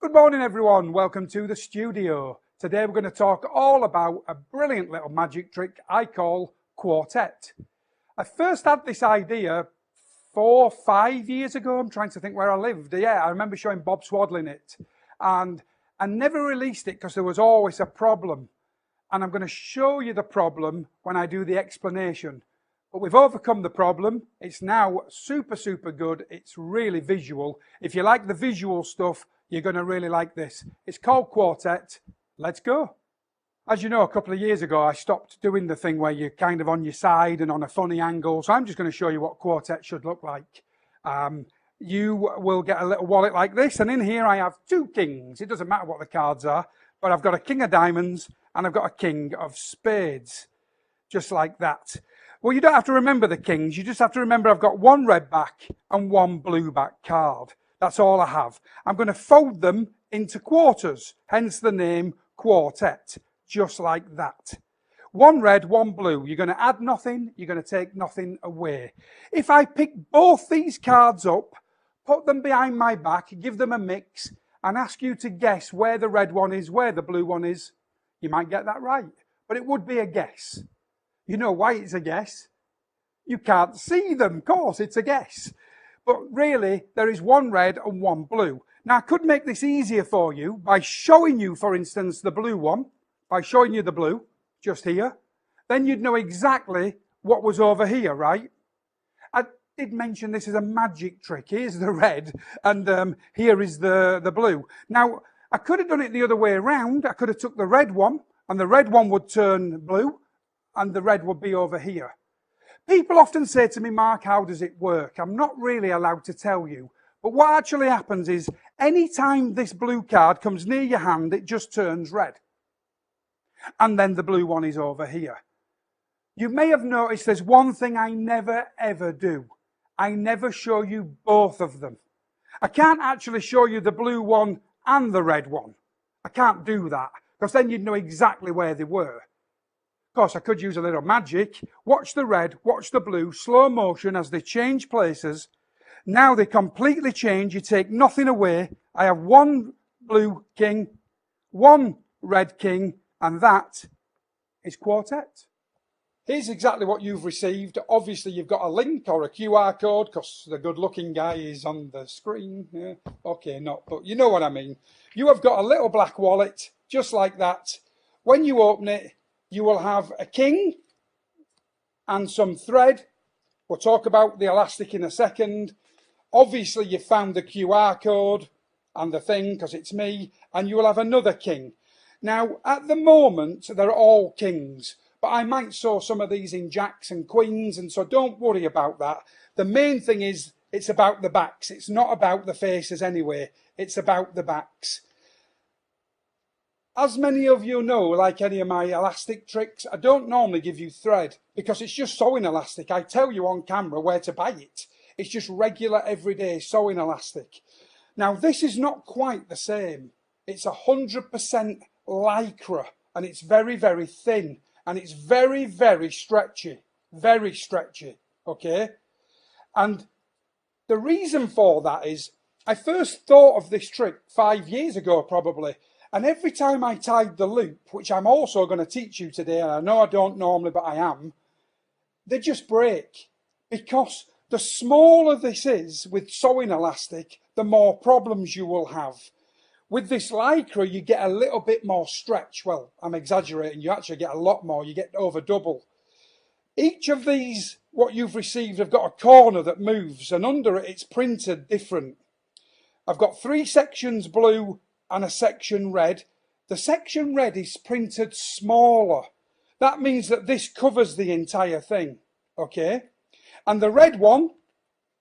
Good morning everyone, welcome to the studio. Today we're going to talk all about a brilliant little magic trick I call Quartet. I first had this idea 4 or 5 years ago. I'm trying to think where I lived. Yeah, I remember showing Bob Swaddling it, and I never released it because there was always a problem. And I'm going to show you the problem when I do the explanation. But we've overcome the problem. It's now super good. It's really visual. If you like the visual stuff, you're going to really like this. It's called Quartet. Let's go. As you know, a couple of years ago, I stopped doing the thing where you're kind of on your side and on a funny angle. So I'm just going to show you what Quartet should look like. You will get a little wallet like this. And in here I have 2 kings. It doesn't matter what the cards are. But I've got a king of diamonds and I've got a king of spades. Just like that. Well, you don't have to remember the kings. You just have to remember I've got 1 red back and 1 blue back card. That's all I have. I'm going to fold them into quarters, hence the name Quartet, just like that. 1 red, 1 blue. You're going to add nothing. You're going to take nothing away. If I pick both these cards up, put them behind my back, give them a mix, and ask you to guess where the red one is, where the blue one is, you might get that right. But it would be a guess. You know why it's a guess? You can't see them, of course, it's a guess. But really, there is 1 red and 1 blue. Now, I could make this easier for you by showing you, for instance, the blue one. By showing you the blue, just here. Then you'd know exactly what was over here, right? I did mention this is a magic trick. Here's the red, and here is the blue. Now, I could have done it the other way around. I could have took the red one, and the red one would turn blue, and the red would be over here. People often say to me, Mark, how does it work? I'm not really allowed to tell you. But what actually happens is, any time this blue card comes near your hand, it just turns red. And then the blue one is over here. You may have noticed there's one thing I never ever do. I never show you both of them. I can't actually show you the blue one and the red one. I can't do that, because then you'd know exactly where they were. Of course, I could use a little magic. Watch the red, watch the blue, slow motion as they change places. Now they completely change. You take nothing away. I have 1 blue king, 1 red king, and that is Quartet. Here's exactly what you've received. Obviously, you've got a link or a QR code, because the good-looking guy is on the screen. Yeah. Okay, not, but you know what I mean. You have got a little black wallet, just like that. When you open it, you will have a king and some thread. We'll talk about the elastic in a second. Obviously, you found the QR code and the thing, because it's me, and you will have another king. Now, at the moment, they're all kings, but I might sew some of these in jacks and queens, and so don't worry about that. The main thing is, it's about the backs. It's not about the faces anyway. It's about the backs. As many of you know, like any of my elastic tricks, I don't normally give you thread because it's just sewing elastic. I tell you on camera where to buy it. It's just regular everyday sewing elastic. Now, this is not quite the same. It's 100% lycra, and it's very thin, and it's very stretchy. Very stretchy, okay? And the reason for that is, I first thought of this trick 5 years ago probably. And every time I tied the loop, which I'm also going to teach you today, and I know I don't normally, but I am, they just break. Because the smaller this is with sewing elastic, the more problems you will have. With this lycra, you get a little bit more stretch. Well, I'm exaggerating. You actually get a lot more. You get over double. Each of these, what you've received, have got a corner that moves, and under it, it's printed different. I've got 3 sections blue and a section red. The section red is printed smaller. That means that this covers the entire thing, okay? And the red one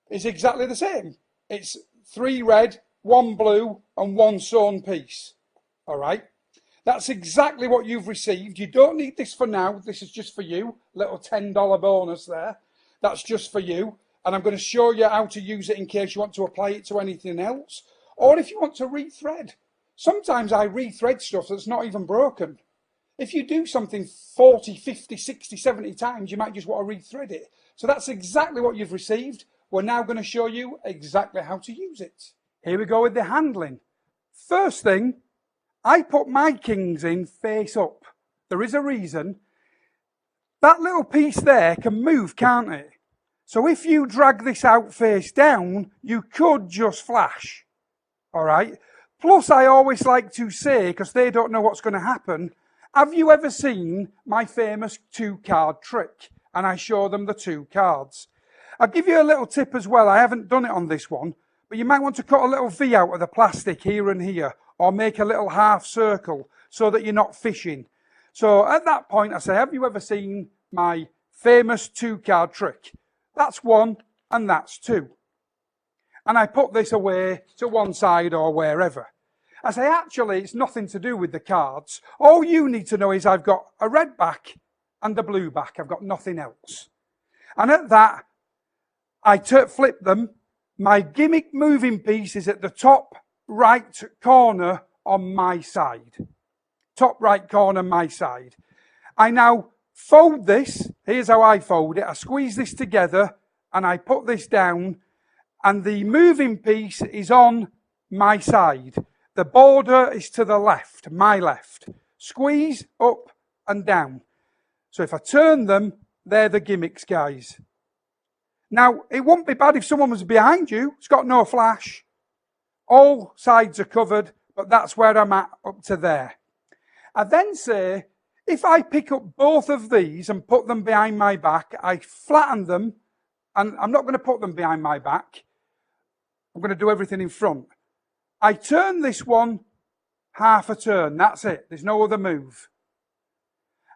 is exactly the same. It's 3 red, 1 blue, and 1 sewn piece, all right? That's exactly what you've received. You don't need this for now. This is just for you. Little $10 bonus there. That's just for you. And I'm going to show you how to use it in case you want to apply it to anything else. Or if you want to rethread. Sometimes I rethread stuff that's not even broken. If you do something 40, 50, 60, 70 times, you might just want to rethread it. So that's exactly what you've received. We're now going to show you exactly how to use it. Here we go with the handling. First thing, I put my kings in face up. There is a reason. That little piece there can move, can't it? So if you drag this out face down, you could just flash. All right? Plus, I always like to say, because they don't know what's going to happen, have you ever seen my famous 2-card trick? And I show them the 2 cards. I'll give you a little tip as well. I haven't done it on this one, but you might want to cut a little V out of the plastic here and here, or make a little half circle so that you're not fishing. So at that point, I say, have you ever seen my famous 2-card trick? That's 1 and that's 2. And I put this away to one side or wherever. I say, actually, it's nothing to do with the cards. All you need to know is I've got a red back and a blue back. I've got nothing else. And at that, I flip them. My gimmick moving piece is at the top right corner on my side. Top right corner, my side. I now fold this. Here's how I fold it. I squeeze this together and I put this down, and the moving piece is on my side. The border is to the left, my left. Squeeze up and down. So if I turn them, they're the gimmicks, guys. Now, it wouldn't be bad if someone was behind you. It's got no flash. All sides are covered, but that's where I'm at up to there. I then say, if I pick up both of these and put them behind my back, I flatten them, and I'm not going to put them behind my back. I'm going to do everything in front. I turn this one half a turn. That's it. There's no other move.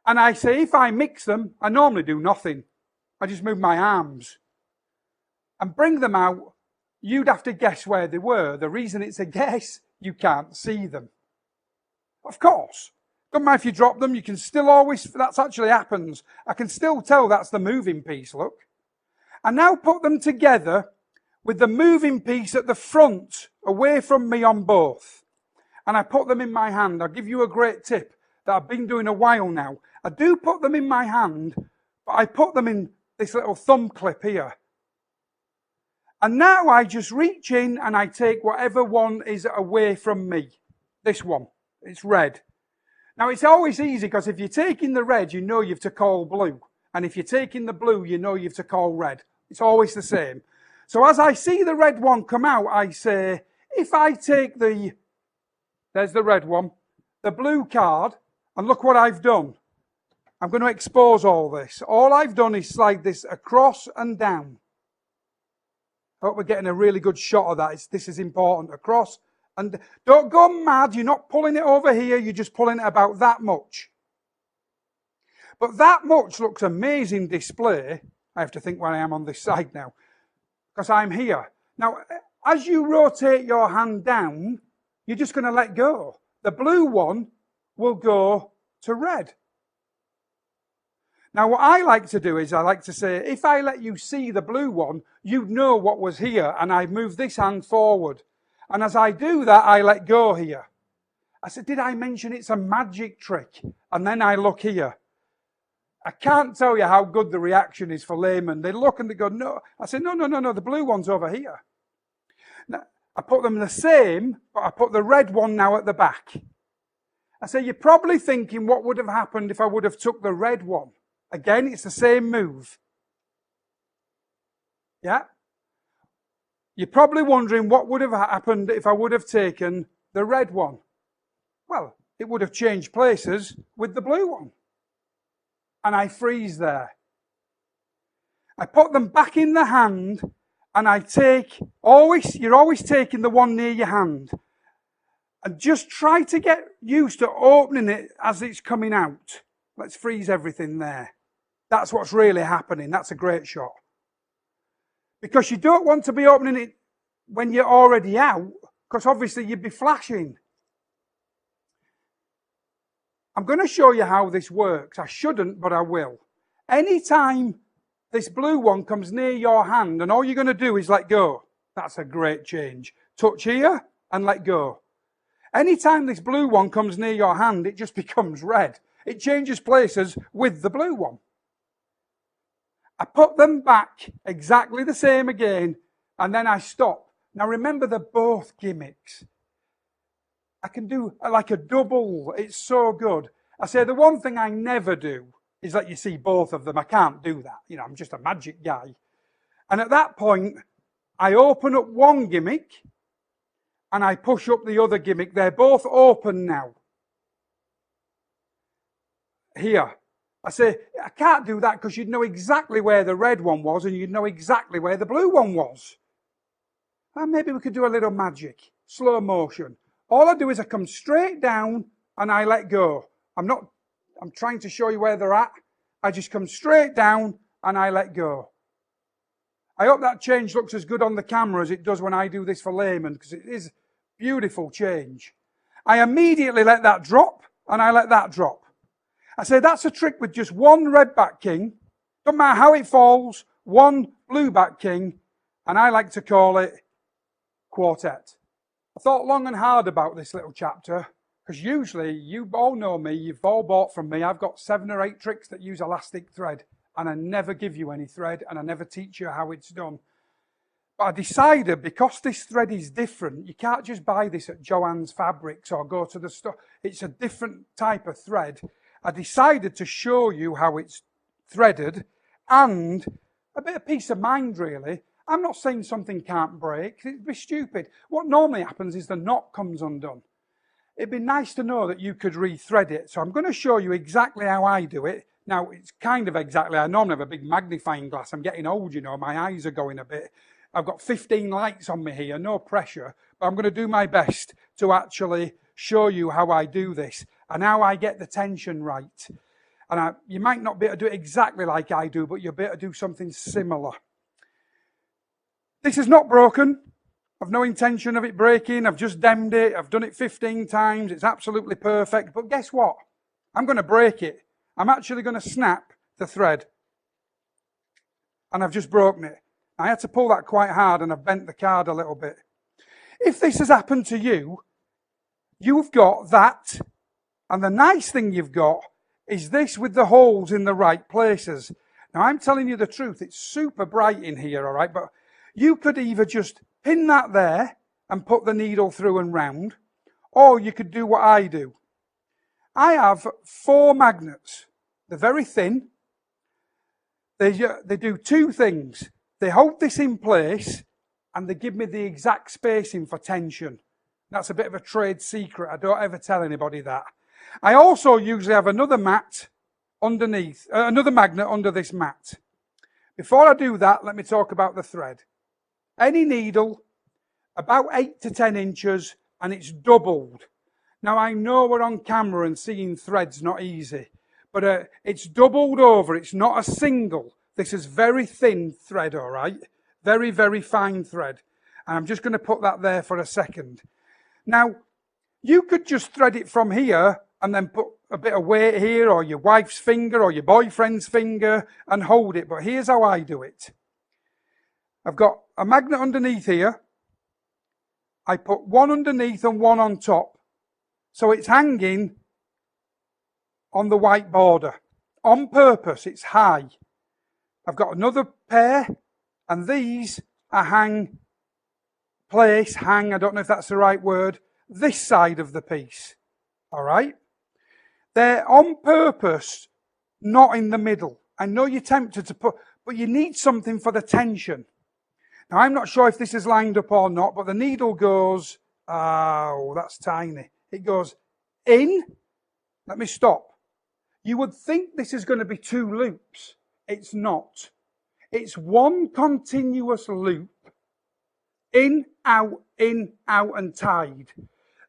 And I say, if I mix them, I normally do nothing. I just move my arms and bring them out. You'd have to guess where they were. The reason it's a guess, you can't see them. Of course. Doesn't matter if you drop them, you can still always, that actually happens. I can still tell that's the moving piece, look. I now put them together with the moving piece at the front, away from me on both. And I put them in my hand. I'll give you a great tip that I've been doing a while now. I do put them in my hand, but I put them in this little thumb clip here. And now I just reach in and I take whatever one is away from me. This one, it's red. Now it's always easy because if you're taking the red, you know you've to call blue. And if you're taking the blue, you know you've to call red. It's always the same. So as I see the red one come out, I say, if I take there's the red one, the blue card, and look what I've done. I'm going to expose all this. All I've done is slide this across and down. I hope we're getting a really good shot of that. This is important. Across and don't go mad. You're not pulling it over here. You're just pulling it about that much. But that much looks amazing display. I have to think where I am on this side now, because I'm here. Now, as you rotate your hand down, you're just going to let go. The blue one will go to red. Now, what I like to do is I like to say, if I let you see the blue one, you'd know what was here, and I move this hand forward. And as I do that, I let go here. I said, did I mention it's a magic trick? And then I look here. I can't tell you how good the reaction is for laymen. They look and they go, no. I said, no, the blue one's over here. Now, I put them the same, but I put the red one now at the back. I say, you're probably thinking what would have happened if I would have took the red one. Again, it's the same move. Yeah? You're probably wondering what would have happened if I would have taken the red one. Well, it would have changed places with the blue one. And I freeze there. I put them back in the hand, and I take, you're always taking the one near your hand. And just try to get used to opening it as it's coming out. Let's freeze everything there. That's what's really happening. That's a great shot. Because you don't want to be opening it when you're already out, because obviously you'd be flashing. I'm going to show you how this works. I shouldn't, but I will. Anytime this blue one comes near your hand, and all you're going to do is let go. That's a great change. Touch here and let go. Anytime this blue one comes near your hand, it just becomes red. It changes places with the blue one. I put them back exactly the same again, and then I stop. Now remember, they're both gimmicks. I can do like a double. It's so good. I say the one thing I never do is let you see both of them. I can't do that. You know, I'm just a magic guy. And at that point, I open up one gimmick and I push up the other gimmick. They're both open now. Here. I say, I can't do that because you'd know exactly where the red one was and you'd know exactly where the blue one was. And maybe we could do a little magic. Slow motion. All I do is I come straight down and I let go. I'm trying to show you where they're at. I just come straight down and I let go. I hope that change looks as good on the camera as it does when I do this for laymen, because it is beautiful change. I immediately let that drop and I let that drop. I say that's a trick with just one red back king. Doesn't matter how it falls, one blue back king, and I like to call it Quartet. I thought long and hard about this little chapter, because usually, you all know me, you've all bought from me, I've got 7 or 8 tricks that use elastic thread, and I never give you any thread, and I never teach you how it's done. But I decided, because this thread is different, you can't just buy this at Joann's Fabrics or go to the store. It's a different type of thread. I decided to show you how it's threaded, and a bit of peace of mind, really. I'm not saying something can't break. It'd be stupid. What normally happens is the knot comes undone. It'd be nice to know that you could rethread it. So I'm going to show you exactly how I do it. Now, it's kind of exactly, I normally have a big magnifying glass. I'm getting old, you know, my eyes are going a bit. I've got 15 lights on me here, no pressure. But I'm going to do my best to actually show you how I do this and how I get the tension right. And you might not be able to do it exactly like I do, but you'll be able to do something similar. This is not broken. I've no intention of it breaking. I've just demmed it. I've done it 15 times. It's absolutely perfect. But guess what? I'm going to break it. I'm actually going to snap the thread. And I've just broken it. I had to pull that quite hard and I've bent the card a little bit. If this has happened to you, you've got that. And the nice thing you've got is this with the holes in the right places. Now, I'm telling you the truth. It's super bright in here, all right? But you could either just pin that there and put the needle through and round, or you could do what I do. I have 4 magnets. They're very thin. They do 2 things. They hold this in place and they give me the exact spacing for tension. That's a bit of a trade secret. I don't ever tell anybody that. I also usually have another mat underneath, another magnet under this mat. Before I do that, let me talk about the thread. Any needle, about 8 to 10 inches, and it's doubled. Now, I know we're on camera and seeing thread's not easy, but it's doubled over. It's not a single. This is very thin thread, all right? Very, very fine thread. And I'm just going to put that there for a second. Now, you could just thread it from here and then put a bit of weight here, or your wife's finger, or your boyfriend's finger, and hold it. But here's how I do it. I've got a magnet underneath here. I put one underneath and one on top. So it's hanging on the white border. On purpose, it's high. I've got another pair, and these are hang, I don't know if that's the right word, this side of the piece. All right? They're on purpose, not in the middle. I know you're tempted to put, but you need something for the tension. Now, I'm not sure if this is lined up or not, but the needle goes, oh, that's tiny. It goes in. Let me stop. You would think this is going to be 2 loops. It's not. It's one continuous loop. In, out, and tied.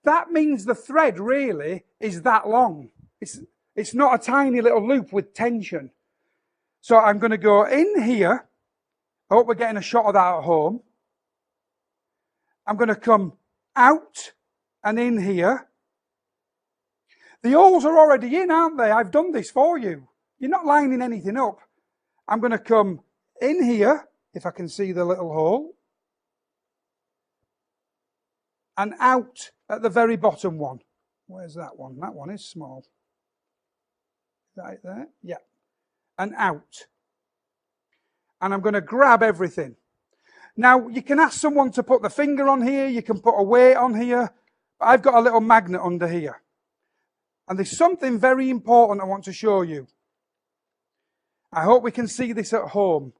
That means the thread really is that long. It's not a tiny little loop with tension. So I'm going to go in here. I hope we're getting a shot of that at home. I'm going to come out and in here. The holes are already in, aren't they? I've done this for you. You're not lining anything up. I'm going to come in here, if I can see the little hole, and out at the very bottom one. Where's that one? That one is small. Is that it there? Yeah. And out. And I'm going to grab everything. Now, you can ask someone to put the finger on here, you can put a weight on here, But I've got a little magnet under here. And there's something very important I want to show you. I hope we can see this at home.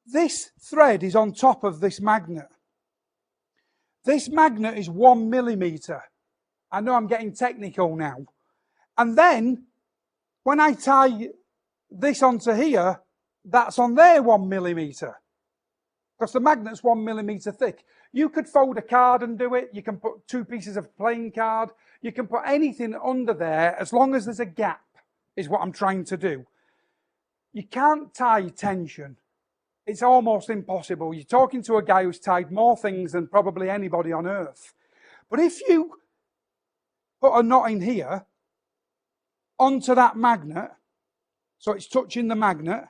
This thread is on top of this magnet. This magnet is 1 millimeter. I know I'm getting technical now. And then, when I tie this onto here, that's on there 1 millimeter. Because the magnet's 1 millimeter thick. You could fold a card and do it. You can put 2 pieces of playing card. You can put anything under there as long as there's a gap, is what I'm trying to do. You can't tie tension. It's almost impossible. You're talking to a guy who's tied more things than probably anybody on earth. But if you put a knot in here onto that magnet, so it's touching the magnet,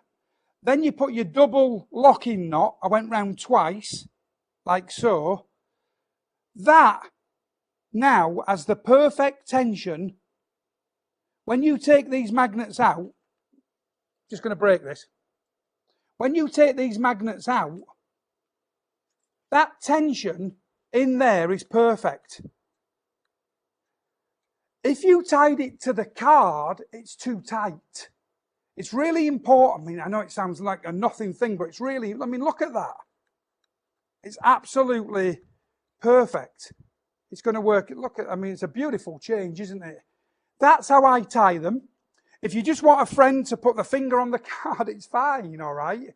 then you put your double locking knot, I went round twice, like so, that now has the perfect tension. When you take these magnets out, just going to break this. When you take these magnets out, that tension in there is perfect. If you tied it to the card, it's too tight. It's really important. I mean, I know it sounds like a nothing thing, but it's really, I mean, look at that. It's absolutely perfect. It's going to work. Look at, I mean, it's a beautiful change, isn't it? That's how I tie them. If you just want a friend to put the finger on the card, it's fine, all right?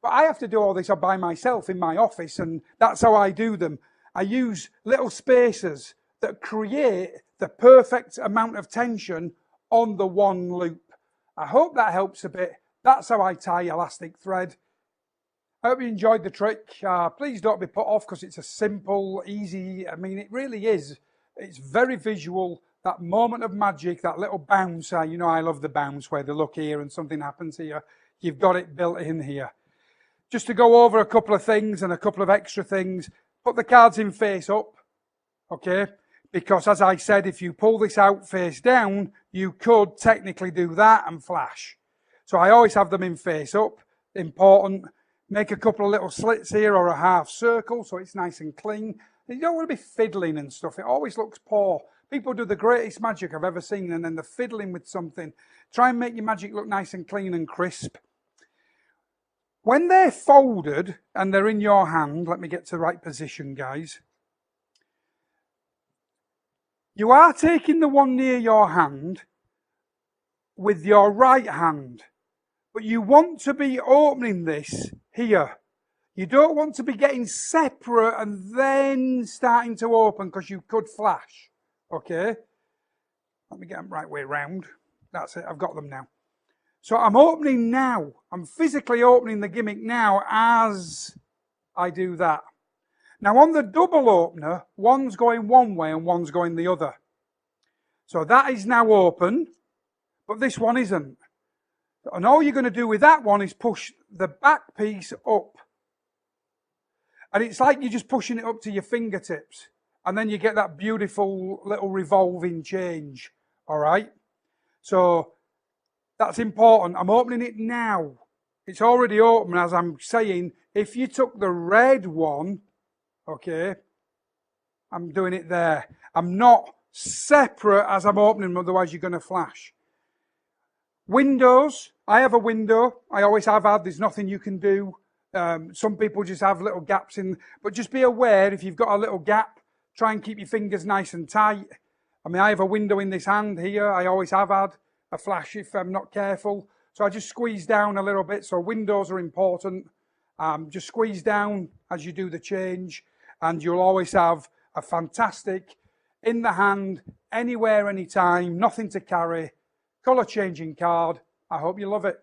But I have to do all this by myself in my office, and that's how I do them. I use little spacers that create the perfect amount of tension on the one loop. I hope that helps a bit. That's how I tie elastic thread. I hope you enjoyed the trick. Please don't be put off because it's a simple, easy, I mean, it really is. It's very visual. That moment of magic, that little bounce, you know I love the bounce where they look here and something happens here. You've got it built in here. Just to go over a couple of things and a couple of extra things, put the cards in face up, okay? Because as I said, if you pull this out face down, you could technically do that and flash. So I always have them in face up, important. Make a couple of little slits here or a half circle so it's nice and clean. You don't want to be fiddling and stuff, it always looks poor. People do the greatest magic I've ever seen and then they're fiddling with something. Try and make your magic look nice and clean and crisp. When they're folded and they're in your hand, let me get to the right position, guys. You are taking the one near your hand with your right hand, but you want to be opening this here. You don't want to be getting separate and then starting to open because you could flash. Okay, let me get them right way round. That's it, I've got them now. So I'm opening now. I'm physically opening the gimmick now as I do that. Now on the double opener, one's going one way and one's going the other. So that is now open, but this one isn't. And all you're going to do with that one is push the back piece up. And it's like you're just pushing it up to your fingertips. And then you get that beautiful little revolving change, all right? So that's important. I'm opening it now. It's already open, as I'm saying. If you took the red one, okay, I'm doing it there. I'm not separate as I'm opening them, otherwise you're going to flash. Windows, I have a window. I always have had. There's nothing you can do. Some people just have little gaps in, but just be aware if you've got a little gap, try and keep your fingers nice and tight. I mean, I have a window in this hand here. I always have had a flash if I'm not careful. So I just squeeze down a little bit. So windows are important. Just squeeze down as you do the change. And you'll always have a fantastic, in the hand, anywhere, anytime, nothing to carry, colour changing card. I hope you love it.